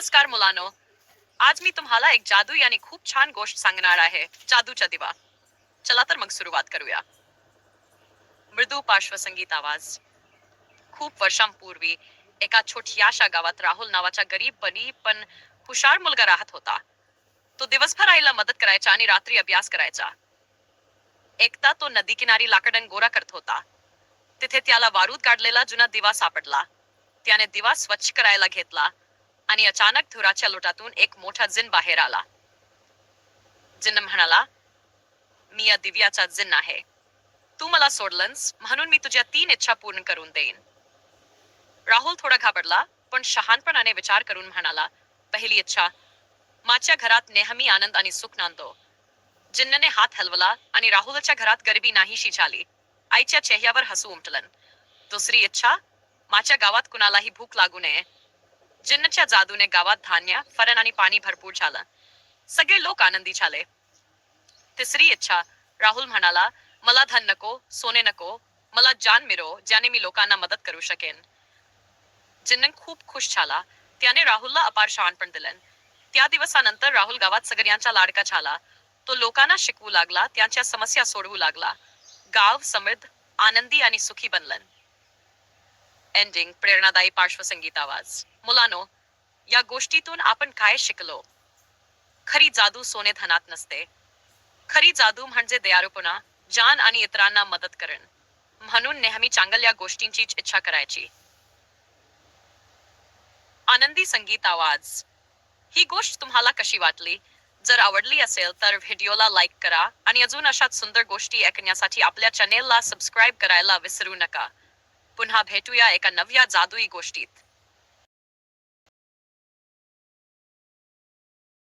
नमस्कार मुलांनो. आज मी तुम्हाला एक जादुई आणि खूप छान गोष्ट सांगणार आहे. जादूचा दिवा. चला तर मग सुरुवात करूया. मृदू पार्श्वसंगीत आवाज. खूप वर्षांपूर्वी एका छोट्याशा गावात राहुल नावाचा गरीब पण हुशार मुलगा राहत होता. तो दिवसभर आईला मदत करायचा आणि रात्री अभ्यास करायचा. एकदा तो नदीकिनारी लाकडं गोळा करत होता. तिथे त्याला वारूत काढलेला जुना दिवा सापडला. त्याने दिवा स्वच्छ करायला घेतला आणि अचानक धुराच्या लोटातून एक मोठा जिन बाहेर आला. जिन्न म्हणाला, "मी या दिव्याचा जिन आहे. तू मला सोडलंस म्हणून मी तुझ्या 3 इच्छा पूर्ण करून देईन." राहुल थोडा घाबरला, पण शहाणपणाने विचार करून म्हणाला, "पहिली इच्छा, माझ्या घरात नेहमी आनंद आणि सुख नांदो." जिन्नने हात हलवला आणि राहुलच्या घरात गरिबी नाहीशी झाली. आईच्या चेहऱ्यावर हसू उमटलं. दुसरी इच्छा, माझ्या गावात कुणालाही भूक लागू नये. जिन्नच्या जादूने गावात धान्य, फळं आणि पाणी भरपूर झालं. सगळे लोक आनंदी झाले. तिसरी इच्छा, राहुल म्हणाला, "मला धन नको, सोने नको, मला जान मिळो ज्याने मी लोकांना मदत करू शकेन." जिन्न खूप खुश झाला. त्याने राहुलला अपार शहाणपण दिलं. त्या दिवसानंतर राहुल गावात सगळ्यांचा लाडका झाला. तो लोकांना शिकवू लागला, त्यांच्या समस्या सोडवू लागला. गाव समृद्ध, आनंदी आणि सुखी बनलं. एंडिंग. प्रेरणादायी पार्श्वसंगीत आवाज. मुलांनो, या गोष्टीतून आपण काय शिकलो? खरी जादू सोने धनात नसते. खरी जादू म्हणजे दयाळूपणा, जाण आणि इतरांना मदत करणं. म्हणून नेहमी चांगल्या गोष्टींचीच इच्छा करायची. आनंदी संगीत आवाज. ही गोष्ट तुम्हाला कशी वाटली? जर आवडली असेल तर व्हिडिओला लाईक करा आणि अजून अशाच सुंदर गोष्टी ऐकण्यासाठी आपल्या चॅनेलला सबस्क्राईब करायला विसरू नका. पुन्हा भेटूया एका नव्या जादुई गोष्टीत.